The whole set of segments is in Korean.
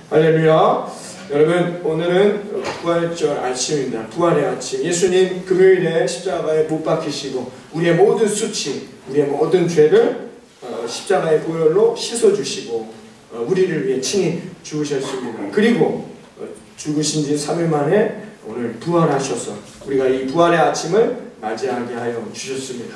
할렐루야. 여러분, 오늘은 부활절 아침입니다. 부활의 아침. 예수님 금요일에 십자가에 못 박히시고 우리의 모든 수치, 우리의 모든 죄를 십자가의 보혈로 씻어주시고 우리를 위해 친히 죽으셨습니다. 그리고 죽으신 지 3일 만에 오늘 부활하셔서 우리가 이 부활의 아침을 맞이하게 하여 주셨습니다.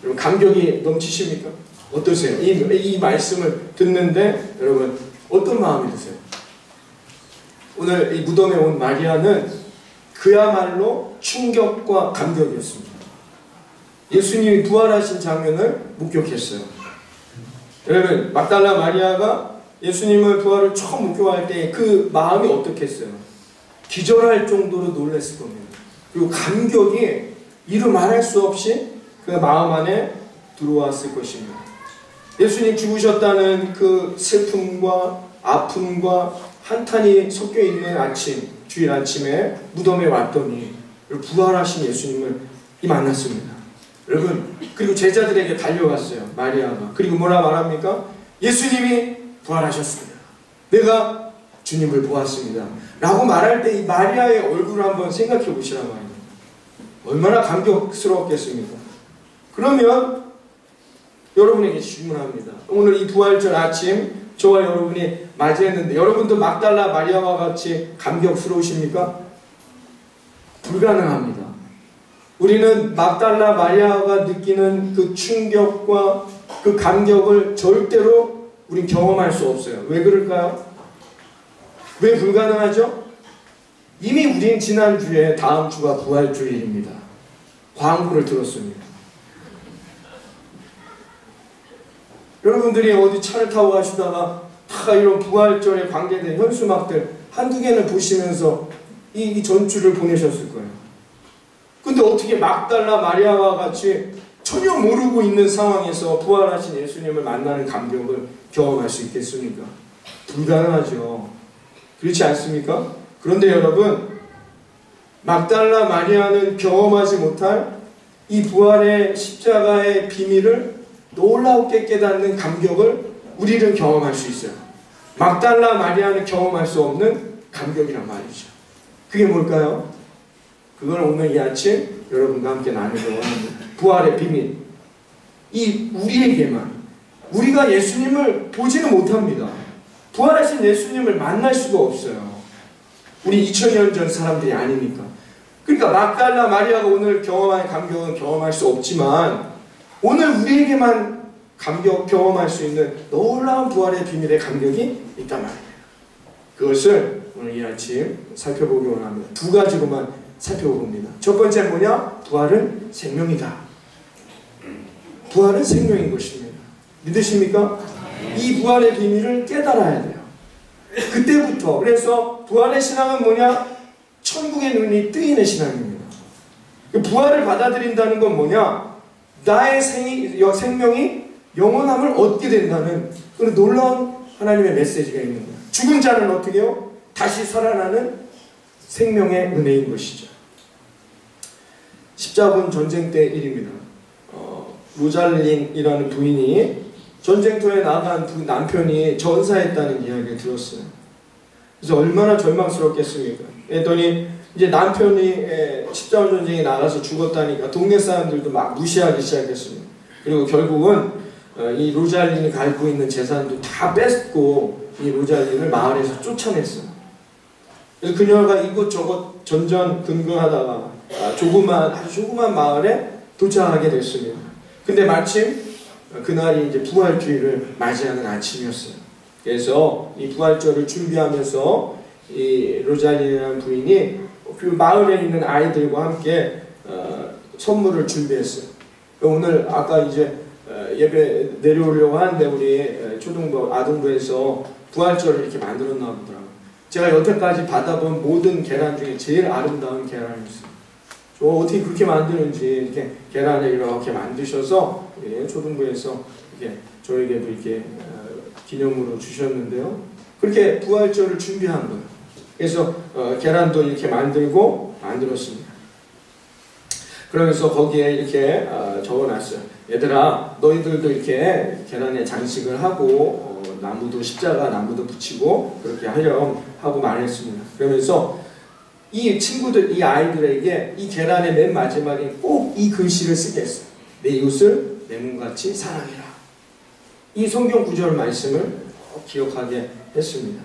여러분, 감격이 넘치십니까? 어떠세요? 이 말씀을 듣는데 여러분 어떤 마음이 드세요? 오늘 이 무덤에 온 마리아는 그야말로 충격과 감격이었습니다. 예수님이 부활하신 장면을 목격했어요. 여러분, 막달라 마리아가 예수님을 부활을 처음 목격할 때 그 마음이 어떻겠어요? 기절할 정도로 놀랐을 겁니다. 그리고 감격이 이루 말할 수 없이 그 마음 안에 들어왔을 것입니다. 예수님 죽으셨다는 그 슬픔과 아픔과 한탄이 섞여 있는 아침, 주일 아침에 무덤에 왔더니 부활하신 예수님을 만났습니다. 여러분, 그리고 제자들에게 달려갔어요. 마리아가. 그리고 뭐라 말합니까? 예수님이 부활하셨습니다. 내가 주님을 보았습니다. 라고 말할 때 이 마리아의 얼굴을 한번 생각해 보시란 말이에요. 얼마나 감격스러웠겠습니까? 그러면 여러분에게 질문합니다. 오늘 이 부활절 아침 저와 여러분이 맞이했는데 여러분도 막달라 마리아와 같이 감격스러우십니까? 불가능합니다. 우리는 막달라 마리아가 느끼는 그 충격과 그 감격을 절대로 우린 경험할 수 없어요. 왜 그럴까요? 왜 불가능하죠? 이미 우린 지난주에 다음 주가 부활주일입니다. 광고를 들었습니다. 여러분들이 어디 차를 타고 가시다가 다 이런 부활절에 관계된 현수막들 한두 개는 보시면서 이 전주를 보내셨을 거예요. 근데 어떻게 막달라 마리아와 같이 전혀 모르고 있는 상황에서 부활하신 예수님을 만나는 감격을 경험할 수 있겠습니까? 불가능하죠. 그렇지 않습니까? 그런데 여러분, 막달라 마리아는 경험하지 못할 이 부활의 십자가의 비밀을 놀랍게 깨닫는 감격을 우리는 경험할 수 있어요. 막달라 마리아는 경험할 수 없는 감격이란 말이죠. 그게 뭘까요? 그걸 오늘 이 아침 여러분과 함께 나누려고 합니다. 부활의 비밀. 이 우리에게만, 우리가 예수님을 보지는 못합니다. 부활하신 예수님을 만날 수가 없어요. 우리 2000년 전 사람들이 아니니까. 그러니까 막달라 마리아가 오늘 경험한 감격은 경험할 수 없지만 오늘 우리에게만 경험할 수 있는 놀라운 부활의 비밀의 감격이 있단 말이에요. 그것을 오늘 이 아침 살펴보기 원합니다. 두 가지로만 살펴봅니다. 첫 번째 뭐냐? 부활은 생명이다. 부활은 생명인 것입니다. 믿으십니까? 이 부활의 비밀을 깨달아야 돼요. 그때부터. 그래서 부활의 신앙은 뭐냐? 천국의 눈이 뜨이는 신앙입니다. 부활을 받아들인다는 건 뭐냐? 나의 생명이 영원함을 얻게 된다는 그런 놀라운 하나님의 메시지가 있는 거예요. 죽은 자는 어떻게 해요? 다시 살아나는 생명의 은혜인 것이죠. 십자군 전쟁 때 일입니다. 로잘린이라는 부인이 전쟁터에 나간 두 남편이 전사했다는 이야기를 들었어요. 그래서 얼마나 절망스럽겠습니까? 그랬더니 이제 남편이 십자군 전쟁에 나가서 죽었다니까 동네 사람들도 막 무시하기 시작했습니다. 그리고 결국은 이 로잘린이 갖고 있는 재산도 다 뺏고 이 로잘린을 마을에서 쫓아냈어요. 그래서 그녀가 이곳저곳 전전긍긍하다가 아주 조그만 마을에 도착하게 됐습니다. 근데 마침 그날이 이제 부활주일을 맞이하는 아침이었어요. 그래서 이 부활절을 준비하면서 이 로잘린이라는 부인이 그 마을에 있는 아이들과 함께 선물을 준비했어요. 오늘 아까 이제 예배 내려오려고 하는데 우리 초등부 아동부에서 부활절을 이렇게 만들었나 보더라고요. 제가 여태까지 받아본 모든 계란 중에 제일 아름다운 계란이었어요. 저 어떻게 그렇게 만드는지 이렇게 계란을 이렇게 만드셔서 초등부에서 이렇게 저에게도 이렇게 기념으로 주셨는데요. 그렇게 부활절을 준비한 거예요. 그래서 계란도 이렇게 만들었습니다. 그러면서 거기에 이렇게 적어놨어요. 얘들아, 너희들도 이렇게 계란에 장식을 하고 나무도 십자가 나무도 붙이고 그렇게 하렴 하고 말했습니다. 그러면서 이 친구들, 이 아이들에게 이 계란의 맨 마지막에 꼭 이 글씨를 쓰게 했어요. 내 이웃을 내 몸같이 사랑해라. 이 성경 구절 말씀을 기억하게 했습니다.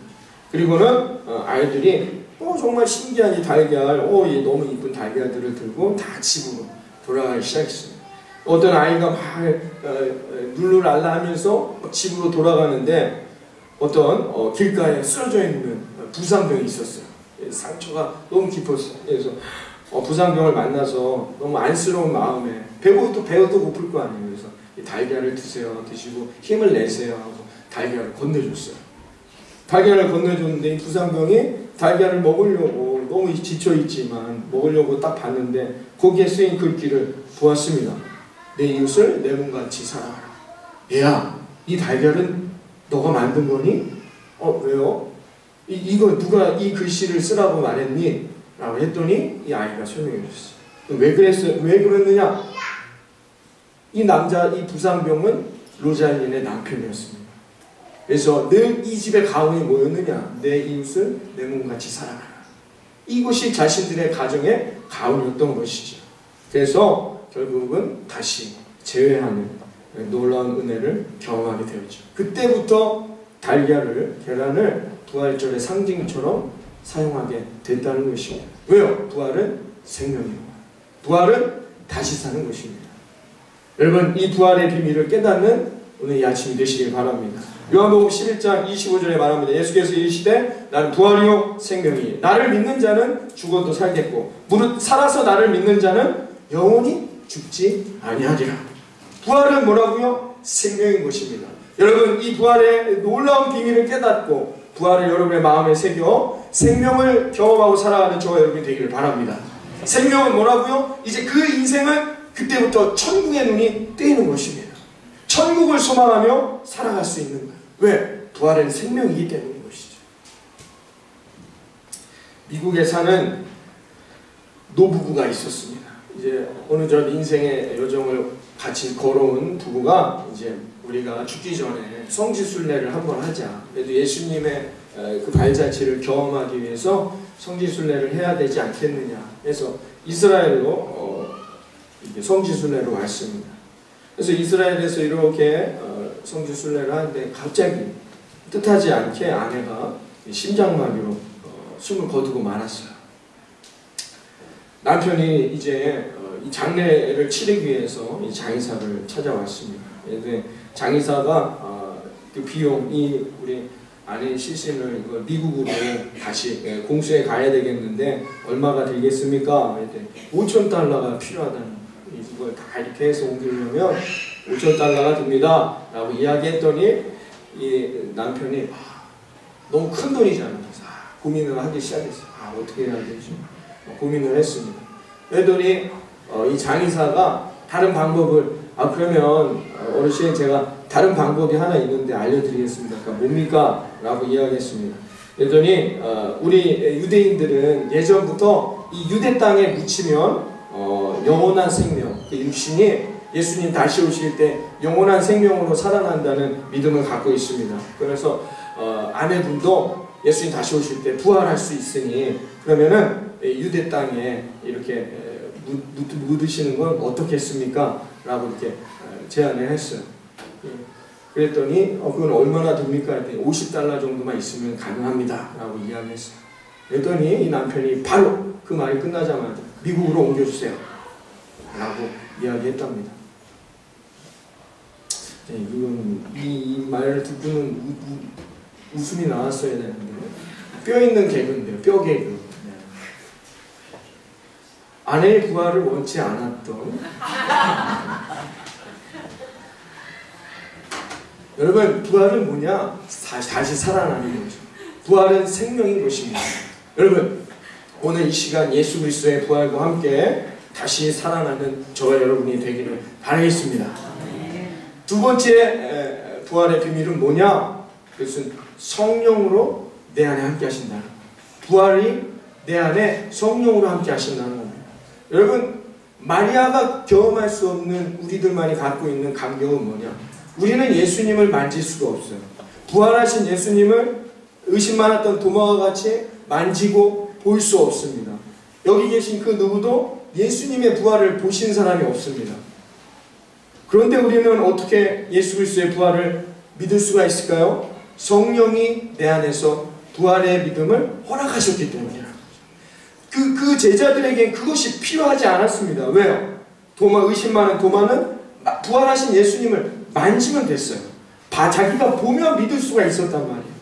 그리고는 아이들이 정말 신기한 이 달걀, 이 너무 이쁜 달걀들을 들고 다 집으로 돌아가기 시작했습니다. 어떤 아이가 막 룰루랄라 하면서 집으로 돌아가는데 어떤 길가에 쓰러져 있는 부상병이 있었어요. 상처가 너무 깊었어요. 그래서 부상병을 만나서 너무 안쓰러운 마음에 배도 고플 거 아니에요. 그래서 이 달걀을 드세요. 드시고 힘을 내세요 하고 달걀을 건네줬어요. 달걀을 건네줬는데 이 부상병이 달걀을 먹으려고 너무 지쳐있지만 먹으려고 딱 봤는데 거기에 쓰인 글귀를 보았습니다. 내 이웃을 내 몸같이 사랑하라. 얘야, 이 달걀은 너가 만든 거니? 왜요? 이거 누가 이 글씨를 쓰라고 말했니? 라고 했더니 이 아이가 설명해 줬어요. 왜 그랬느냐? 이 부상병은 로잘린의 남편이었습니다. 그래서 늘 이 집의 가훈이 뭐였느냐? 내 이웃을 내 몸같이 사랑하라. 이것이 자신들의 가정의 가훈이었던 것이죠. 그래서 결국은 다시 재회하는 놀라운 은혜를 경험하게 되었죠. 그때부터 계란을 부활절의 상징처럼 사용하게 됐다는 것입니다. 왜요? 부활은 생명이고 부활은 다시 사는 것입니다. 여러분, 이 부활의 비밀을 깨닫는 오늘 이 아침이 되시길 바랍니다. 요한복음 11장 25절에 말합니다. 예수께서 이르시되 나는 부활이요 생명이니 나를 믿는 자는 죽어도 살겠고 무릇 살아서 나를 믿는 자는 영원히 죽지 아니하리라. 부활은 뭐라고요? 생명인 것입니다. 여러분, 이 부활의 놀라운 비밀을 깨닫고 부활을 여러분의 마음에 새겨 생명을 경험하고 살아가는 저와 여러분이 되기를 바랍니다. 생명은 뭐라고요? 이제 그 인생은 그때부터 천국의 눈이 뜨이는 것입니다. 천국을 소망하며 살아갈 수 있는 거예요. 왜? 부활은 생명이기 때문인 것이죠. 미국에 사는 노부부가 있었습니다. 이제 어느 전 인생의 여정을 같이 걸어온 부부가 이제 우리가 죽기 전에 성지순례를 한번 하자. 그래도 예수님의 그 발자취를 경험하기 위해서 성지순례를 해야 되지 않겠느냐 해서 이스라엘로 성지순례로 왔습니다. 그래서 이스라엘에서 이렇게 성지순례를 하는데 갑자기 뜻하지 않게 아내가 심장마비로 숨을 거두고 말았어요. 남편이 이제 이 장례를 치르기 위해서 이 장의사를 찾아왔습니다. 그런데 장의사가 그 비용이 우리 아내 시신을 미국으로 다시 공수해 가야 되겠는데 얼마가 들겠습니까? 5,000달러가 필요하다는, 이걸 다 이렇게 해서 옮기려면 5,000달러가 듭니다 라고 이야기했더니 이 남편이 너무 큰 돈이잖아요. 그래서 고민을 하기 시작했어요. 어떻게 해야 되지? 고민을 했습니다. 그랬더니 이 장의사가 다른 방법을 그러면 어르신 제가 다른 방법이 하나 있는데 알려드리겠습니다. 그러니까 뭡니까? 라고 이야기했습니다. 그랬더니 우리 유대인들은 예전부터 이 유대 땅에 묻히면 영원한 생명, 그 육신이 예수님 다시 오실 때 영원한 생명으로 살아난다는 믿음을 갖고 있습니다. 그래서 아내분도 예수님 다시 오실 때 부활할 수 있으니 그러면은 유대 땅에 이렇게 묻으시는 건 어떻겠습니까? 라고 이렇게 제안을 했어요. 그랬더니 그건 얼마나 듭니까? 했더니 50달러 정도만 있으면 가능합니다 라고 이야기했어요. 그랬더니 이 남편이 바로 그 말이 끝나자마자 미국으로 옮겨주세요 라고 이야기했답니다. 이 말을 듣고는 웃음이 나왔어야 되는데 뼈 있는 개그인데요. 뼈 개그. 아내의 부활을 원치 않았던 여러분, 부활은 뭐냐? 다시 살아나는 거죠. 부활은 생명인 것입니다. 여러분, 오늘 이 시간 예수 그리스도의 부활과 함께 다시 살아나는 저와 여러분이 되기를 바라겠습니다. 두 번째 부활의 비밀은 뭐냐? 그것은 성령으로 내 안에 함께 하신다는 거예요. 부활이 내 안에 성령으로 함께 하신다는 겁니다. 여러분, 마리아가 경험할 수 없는 우리들만이 갖고 있는 감격은 뭐냐? 우리는 예수님을 만질 수가 없어요. 부활하신 예수님을 의심 많았던 도마와 같이 만지고 볼 수 없습니다. 여기 계신 그 누구도 예수님의 부활을 보신 사람이 없습니다. 그런데 우리는 어떻게 예수 그리스도의 부활을 믿을 수가 있을까요? 성령이 내 안에서 부활의 믿음을 허락하셨기 때문이라. 그 제자들에겐 그것이 필요하지 않았습니다. 왜요? 의심 많은 도마는 부활하신 예수님을 만지면 됐어요. 자기가 보며 믿을 수가 있었단 말이에요.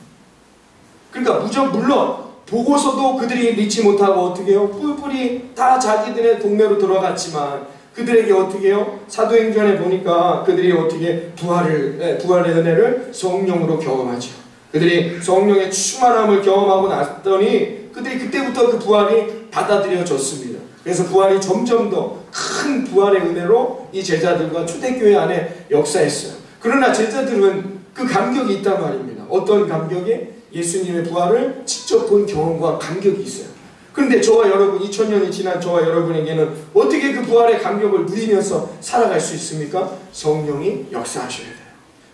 그러니까 물론 보고서도 그들이 믿지 못하고 어떻게 해요? 뿔뿔이 다 자기들의 동네로 돌아갔지만 그들에게 어떻게 해요? 사도행전에 보니까 그들이 어떻게 부활의 은혜를 성령으로 경험하죠. 그들이 성령의 충만함을 경험하고 났더니 그들이 그때부터 그 부활이 받아들여졌습니다. 그래서 부활이 점점 더 큰 부활의 은혜로 이 제자들과 초대교회 안에 역사했어요. 그러나 제자들은 그 감격이 있단 말입니다. 어떤 감격이? 예수님의 부활을 직접 본 경험과 감격이 있어요. 그런데 저와 여러분, 2000년이 지난 저와 여러분에게는 어떻게 그 부활의 감격을 누리면서 살아갈 수 있습니까? 성령이 역사하셔야 돼요.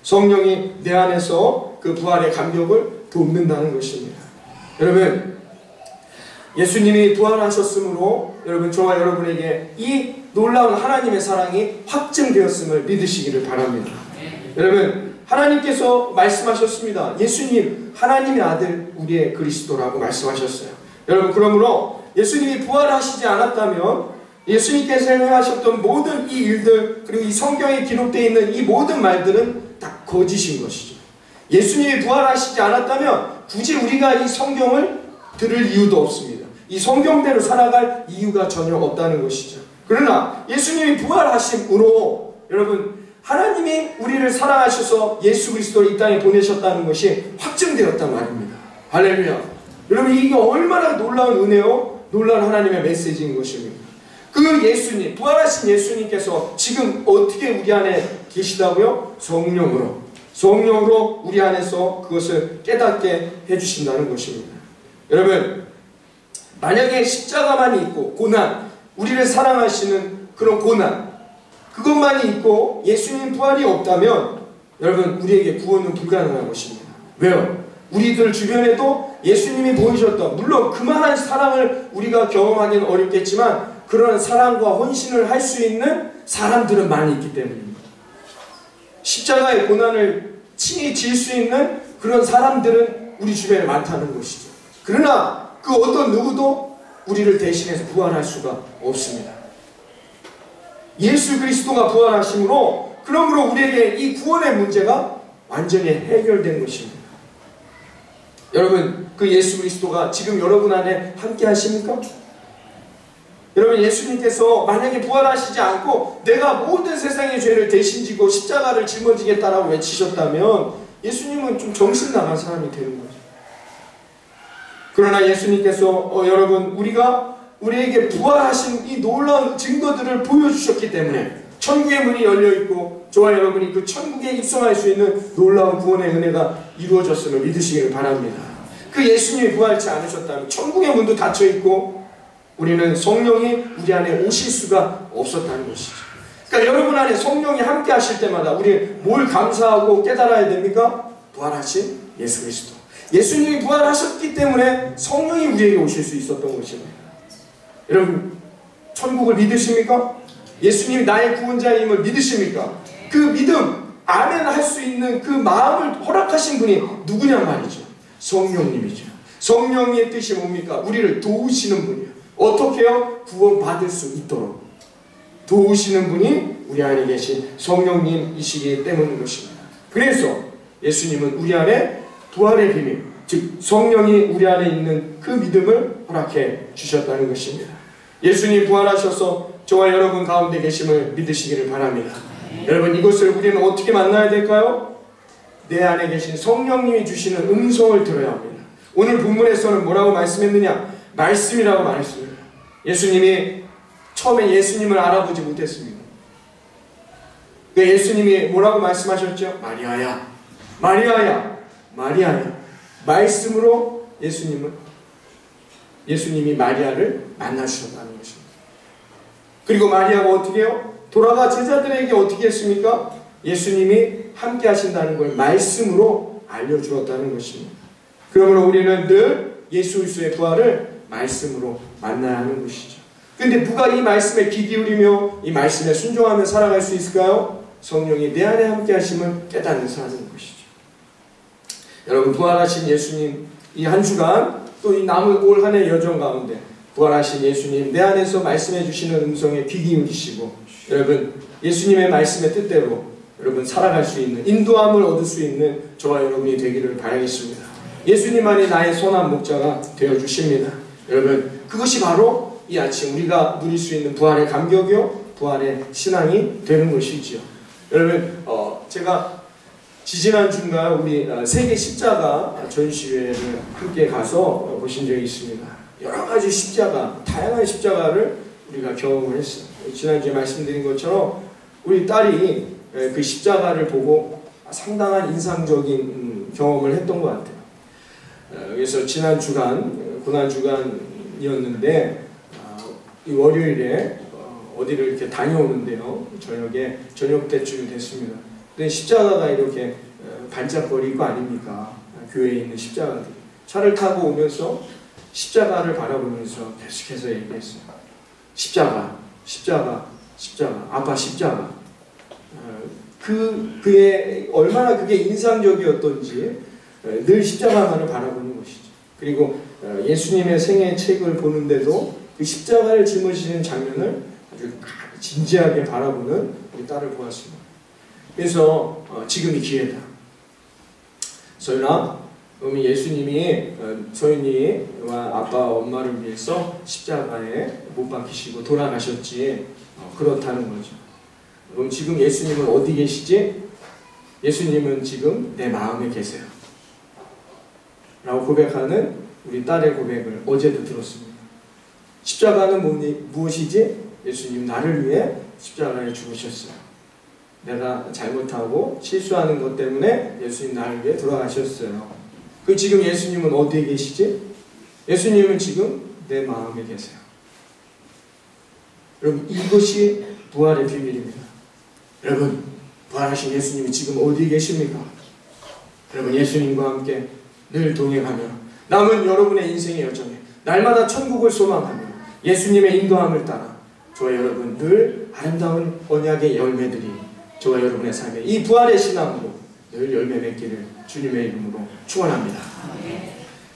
성령이 내 안에서 그 부활의 감격을 돕는다는 것입니다. 여러분, 예수님이 부활하셨으므로 여러분, 저와 여러분에게 이 놀라운 하나님의 사랑이 확증되었음을 믿으시기를 바랍니다. 여러분, 하나님께서 말씀하셨습니다. 예수님, 하나님의 아들, 우리의 그리스도라고 말씀하셨어요. 여러분, 그러므로 예수님이 부활하시지 않았다면 예수님께서 행하셨던 모든 이 일들, 그리고 이 성경에 기록되어 있는 이 모든 말들은 다 거짓인 것이죠. 예수님이 부활하시지 않았다면 굳이 우리가 이 성경을 들을 이유도 없습니다. 이 성경대로 살아갈 이유가 전혀 없다는 것이죠. 그러나 예수님이 부활하심으로 여러분, 하나님이 우리를 사랑하셔서 예수 그리스도를 이 땅에 보내셨다는 것이 확증되었단 말입니다. 할렐루야. 여러분, 이게 얼마나 놀라운 은혜요, 놀라운 하나님의 메시지인 것입니다. 그 예수님, 부활하신 예수님께서 지금 어떻게 우리 안에 계시다고요? 성령으로 우리 안에서 그것을 깨닫게 해주신다는 것입니다. 여러분, 만약에 십자가만이 있고 고난, 우리를 사랑하시는 그런 고난, 그것만이 있고 예수님 부활이 없다면 여러분, 우리에게 구원은 불가능한 것입니다. 왜요? 우리들 주변에도 예수님이 보이셨던, 물론 그만한 사랑을 우리가 경험하기는 어렵겠지만 그런 사랑과 헌신을 할 수 있는 사람들은 많이 있기 때문입니다. 십자가의 고난을 친히 질 수 있는 그런 사람들은 우리 주변에 많다는 것이죠. 그러나 그 어떤 누구도 우리를 대신해서 부활할 수가 없습니다. 예수 그리스도가 부활하심으로, 그러므로 우리에게 이 구원의 문제가 완전히 해결된 것입니다. 여러분, 그 예수 그리스도가 지금 여러분 안에 함께 하십니까? 여러분, 예수님께서 만약에 부활하시지 않고 내가 모든 세상의 죄를 대신 지고 십자가를 짊어지겠다라고 외치셨다면 예수님은 좀 정신 나간 사람이 되는 거죠. 그러나 예수님께서 여러분, 우리에게 부활하신 이 놀라운 증거들을 보여주셨기 때문에 천국의 문이 열려있고 저와 여러분이 그 천국에 입성할 수 있는 놀라운 구원의 은혜가 이루어졌음을 믿으시기를 바랍니다. 그 예수님이 부활치 않으셨다면 천국의 문도 닫혀있고 우리는 성령이 우리 안에 오실 수가 없었다는 것이죠. 그러니까 여러분 안에 성령이 함께 하실 때마다 우리 뭘 감사하고 깨달아야 됩니까? 부활하신 예수 그리스도. 예수님이 부활하셨기 때문에 성령이 우리에게 오실 수 있었던 것입니다. 여러분, 천국을 믿으십니까? 예수님이 나의 구원자임을 믿으십니까? 그 믿음, 아멘 할 수 있는 그 마음을 허락하신 분이 누구냐 말이죠. 성령님이죠. 성령의 뜻이 뭡니까? 우리를 도우시는 분이에요. 어떻게 해요? 구원받을 수 있도록 도우시는 분이 우리 안에 계신 성령님이시기 때문인 것입니다. 그래서 예수님은 우리 안에 부활의 비밀, 즉 성령이 우리 안에 있는 그 믿음을 허락해 주셨다는 것입니다. 예수님 부활하셔서 저와 여러분 가운데 계심을 믿으시기를 바랍니다. 여러분, 이것을 우리는 어떻게 만나야 될까요? 내 안에 계신 성령님이 주시는 음성을 들어야 합니다. 오늘 본문에서는 뭐라고 말씀했느냐? 말씀이라고 말했습니다. 예수님이 처음에 예수님을 알아보지 못했습니다. 예수님이 뭐라고 말씀하셨죠? 마리아야, 마리아야, 마리아야. 말씀으로 예수님이 마리아를 만나주셨다는 것입니다. 그리고 마리아가 어떻게 해요? 돌아가 제자들에게 어떻게 했습니까? 예수님이 함께 하신다는 걸 말씀으로 알려주었다는 것입니다. 그러므로 우리는 늘 예수 그리스도의 부활을 말씀으로 만나야 하는 것이죠. 근데 누가 이 말씀에 귀 기울이며 이 말씀에 순종하며 살아갈 수 있을까요? 성령이 내 안에 함께 하심을 깨닫는 하는 것이죠. 여러분, 부활하신 예수님, 이 한 주간 또 이 남은 올 한 해 여정 가운데 부활하신 예수님 내 안에서 말씀해 주시는 음성에 귀 기울이시고, 여러분 예수님의 말씀의 뜻대로 여러분 살아갈 수 있는, 인도함을 얻을 수 있는 저와 여러분이 되기를 바라겠습니다. 예수님만이 나의 선한 목자가 되어 주십니다. 여러분, 그것이 바로 이 아침 우리가 누릴 수 있는 부활의 감격이요, 부활의 신앙이 되는 것이지요. 여러분, 제가 지지난 주인가 우리 세계 십자가 전시회를 함께 가서 보신 적이 있습니다. 여러 가지 십자가, 다양한 십자가를 우리가 경험을 했어요. 지난주에 말씀드린 것처럼 우리 딸이 그 십자가를 보고 상당한 인상적인 경험을 했던 것 같아요. 그래서 지난 주간, 고난 주간이었는데 이 월요일에 어디를 이렇게 다녀오는데요. 저녁 때쯤 됐습니다. 근데 십자가가 이렇게 반짝거릴 거 아닙니까? 교회에 있는 십자가들이. 차를 타고 오면서 십자가를 바라보면서 계속해서 얘기했어요. 십자가, 십자가, 십자가, 아빠 십자가. 그의 얼마나 그게 인상적이었던지 늘 십자가만을 바라보는 것이죠. 그리고 예수님의 생애 책을 보는데도 그 십자가를 짊어지는 장면을 아주 진지하게 바라보는 우리 딸을 보았습니다. 그래서 지금이 기회다. 소연아, 예수님이 소연이와 아빠 엄마를 위해서 십자가에 못 박히시고 돌아가셨지. 그렇다는 거죠. 그럼 지금 예수님은 어디 계시지? 예수님은 지금 내 마음에 계세요. 라고 고백하는 우리 딸의 고백을 어제도 들었습니다. 십자가는 무엇이지? 예수님 나를 위해 십자가에 죽으셨어요. 내가 잘못하고 실수하는 것 때문에 예수님 나를 위해 돌아가셨어요. 그 지금 예수님은 어디에 계시지? 예수님은 지금 내 마음에 계세요. 여러분, 이것이 부활의 비밀입니다. 여러분, 부활하신 예수님이 지금 어디에 계십니까? 여러분, 예수님과 함께 늘 동행하며 남은 여러분의 인생의 여정에 날마다 천국을 소망하며 예수님의 인도함을 따라 저와 여러분 늘 아름다운 언약의 열매들이 저와 여러분의 삶에 이 부활의 신앙으로 늘 열매 맺기를 주님의 이름으로 축원합니다.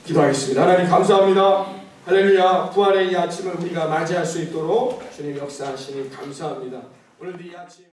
기도하겠습니다. 하나님 감사합니다. 할렐루야. 부활의 이 아침을 우리가 맞이할 수 있도록 주님 역사하시니 감사합니다. 오늘도 이 아침